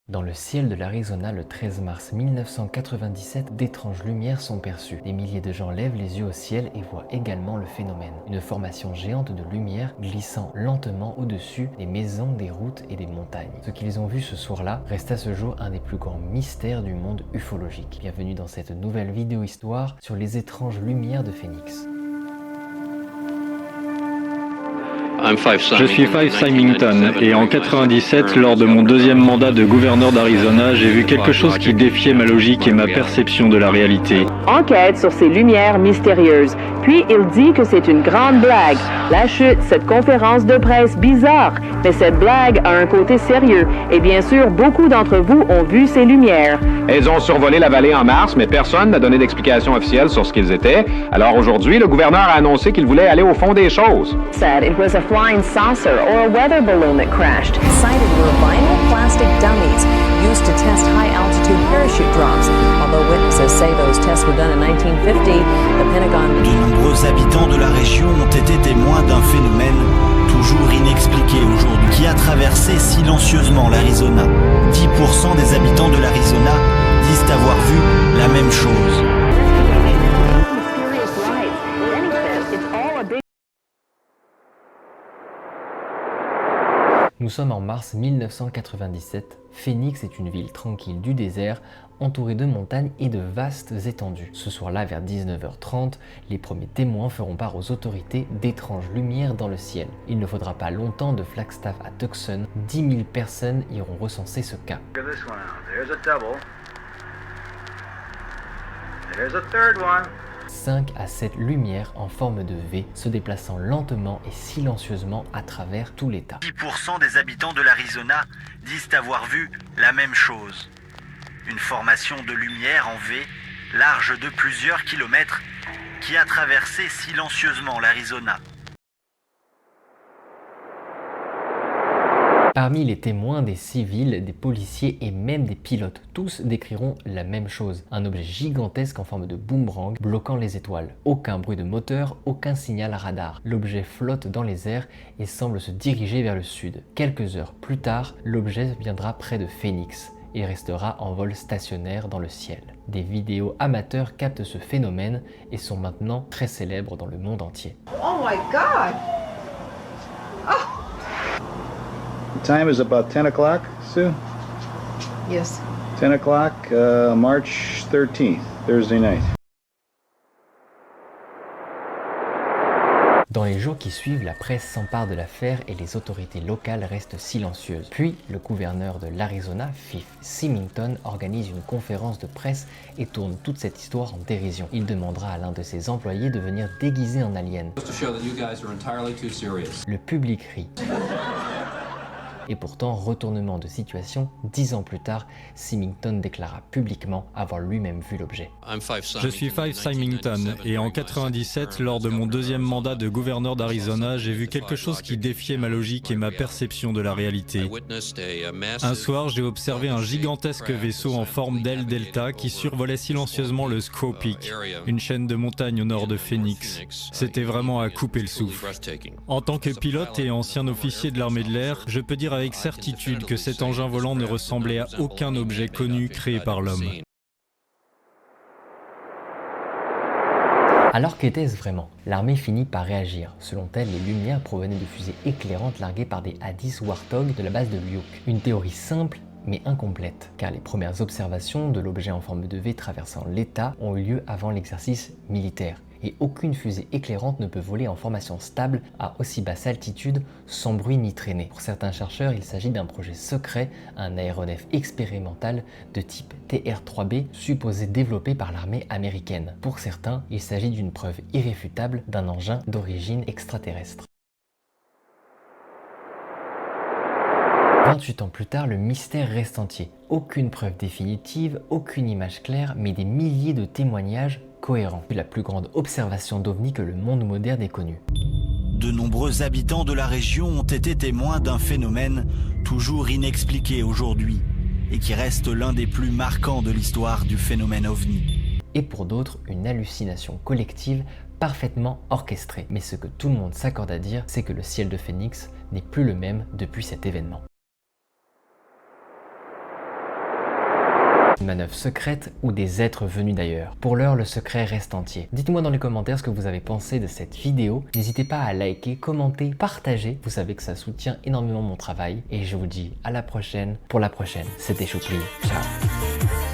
Dans le ciel de l'Arizona, le 13 mars 1997, d'étranges lumières sont perçues. Des milliers de gens lèvent les yeux au ciel et voient également le phénomène. Une formation géante de lumière glissant lentement au-dessus des maisons, des routes et des montagnes. Ce qu'ils ont vu ce soir-là reste à ce jour un des plus grands mystères du monde ufologique. Bienvenue dans cette nouvelle vidéo histoire sur les étranges lumières de Phoenix. Je suis Five Symington et en 97, lors de mon deuxième mandat de gouverneur d'Arizona, j'ai vu quelque chose qui défiait ma logique et ma perception de la réalité. Enquête sur ces lumières mystérieuses. Puis il dit que c'est une grande blague. La chute, cette conférence de presse bizarre. Mais cette blague a un côté sérieux. Et bien sûr, beaucoup d'entre vous ont vu ces lumières. Elles ont survolé la vallée en mars, mais personne n'a donné d'explication officielle sur ce qu'ils étaient. Alors aujourd'hui, le gouverneur a annoncé qu'il voulait aller au fond des choses. Said it was a flying saucer or a weather balloon that crashed. Cited were vinyl plastic dummies used to test high-altitude parachute drops. Although witnesses say those tests were done in 1950, the Pentagon... De nombreux habitants de la région ont été témoins d'un phénomène toujours inexpliqué aujourd'hui qui a traversé silencieusement l'Arizona. 10% des habitants de l'Arizona disent avoir vu la même chose. Nous sommes en mars 1997. Phoenix est une ville tranquille du désert, entourée de montagnes et de vastes étendues. Ce soir-là, vers 19h30, les premiers témoins feront part aux autorités d'étranges lumières dans le ciel. Il ne faudra pas longtemps de Flagstaff à Tucson, 10 000 personnes iront recenser ce cas. 5 à 7 lumières en forme de V se déplaçant lentement et silencieusement à travers tout l'État. 10% des habitants de l'Arizona disent avoir vu la même chose. Une formation de lumière en V, large de plusieurs kilomètres, qui a traversé silencieusement l'Arizona. Parmi les témoins, des civils, des policiers et même des pilotes, tous décriront la même chose. Un objet gigantesque en forme de boomerang bloquant les étoiles. Aucun bruit de moteur, aucun signal radar. L'objet flotte dans les airs et semble se diriger vers le sud. Quelques heures plus tard, l'objet viendra près de Phoenix et restera en vol stationnaire dans le ciel. Des vidéos amateurs captent ce phénomène et sont maintenant très célèbres dans le monde entier. Oh my God! The time is about 10 o'clock, Sue? Yes. 10 o'clock, March 13th, Thursday night. Dans les jours qui suivent, la presse s'empare de l'affaire et les autorités locales restent silencieuses. Puis, le gouverneur de l'Arizona, Fife Symington, organise une conférence de presse et tourne toute cette histoire en dérision. Il demandera à l'un de ses employés de venir déguisé en alien. Le public rit. Et pourtant, retournement de situation, 10 ans plus tard, Symington déclara publiquement avoir lui-même vu l'objet. Je suis Five Symington et en 97, lors de mon deuxième mandat de gouverneur d'Arizona, j'ai vu quelque chose qui défiait ma logique et ma perception de la réalité. Un soir, j'ai observé un gigantesque vaisseau en forme d'aile delta qui survolait silencieusement le Squaw Peak, une chaîne de montagnes au nord de Phoenix. C'était vraiment à couper le souffle. En tant que pilote et ancien officier de l'armée de l'air, je peux dire avec certitude que cet engin volant ne ressemblait à aucun objet connu créé par l'homme. Alors qu'était-ce vraiment? L'armée finit par réagir. Selon elle, les lumières provenaient de fusées éclairantes larguées par des Addis Warthog de la base de Luke. Une théorie simple mais incomplète, car les premières observations de l'objet en forme de V traversant l'État ont eu lieu avant l'exercice militaire. Et aucune fusée éclairante ne peut voler en formation stable à aussi basse altitude sans bruit ni traînée. Pour certains chercheurs, il s'agit d'un projet secret, un aéronef expérimental de type TR-3B supposé développé par l'armée américaine. Pour certains, il s'agit d'une preuve irréfutable d'un engin d'origine extraterrestre. 28 ans plus tard, le mystère reste entier. Aucune preuve définitive, aucune image claire, mais des milliers de témoignages cohérents. La plus grande observation d'OVNI que le monde moderne ait connue. De nombreux habitants de la région ont été témoins d'un phénomène toujours inexpliqué aujourd'hui et qui reste l'un des plus marquants de l'histoire du phénomène OVNI. Et pour d'autres, une hallucination collective parfaitement orchestrée. Mais ce que tout le monde s'accorde à dire, c'est que le ciel de Phoenix n'est plus le même depuis cet événement. une manœuvre secrète ou des êtres venus d'ailleurs. Pour l'heure, le secret reste entier. Dites-moi dans les commentaires ce que vous avez pensé de cette vidéo. N'hésitez pas à liker, commenter, partager. Vous savez que ça soutient énormément mon travail. Et je vous dis à la prochaine pour la prochaine. C'était Choupli. Ciao.